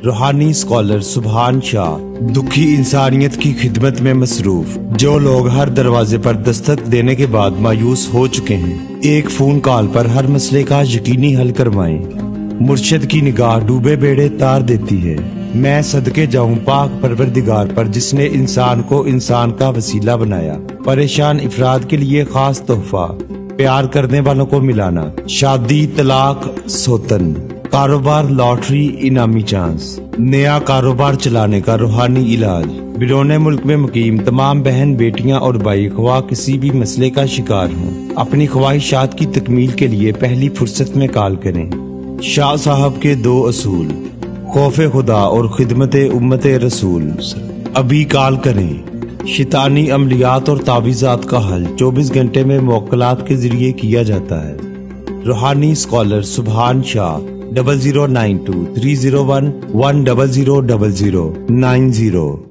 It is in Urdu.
روحانی اسکالر سبحان شاہ دکھی انسانیت کی خدمت میں مصروف، جو لوگ ہر دروازے پر دستک دینے کے بعد مایوس ہو چکے ہیں، ایک فون کال پر ہر مسئلے کا یقینی حل کروائیں۔ مرشد کی نگاہ ڈوبے بیڑے تار دیتی ہے۔ میں صدقے جاؤں پاک پروردگار پر جس نے انسان کو انسان کا وسیلہ بنایا۔ پریشان افراد کے لیے خاص تحفہ، پیار کرنے والوں کو ملانا، شادی، طلاق، سوتن، کاروبار، لاٹری، انعامی چانس، نیا کاروبار چلانے کا روحانی علاج۔ بیرون ملک میں مقیم تمام بہن، بیٹیاں اور بھائی خواہ کسی بھی مسئلے کا شکار ہوں، اپنی خواہشات کی تکمیل کے لیے پہلی فرصت میں کال کریں۔ شاہ صاحب کے 2 اصول: خوف خدا اور خدمت امت رسول۔ ابھی کال کریں۔ شیطانی عملیات اور تعویذات کا حل 24 گھنٹے میں موکلات کے ذریعے کیا جاتا ہے۔ روحانی اسکالر سبحان شاہ 0092 301 10000 90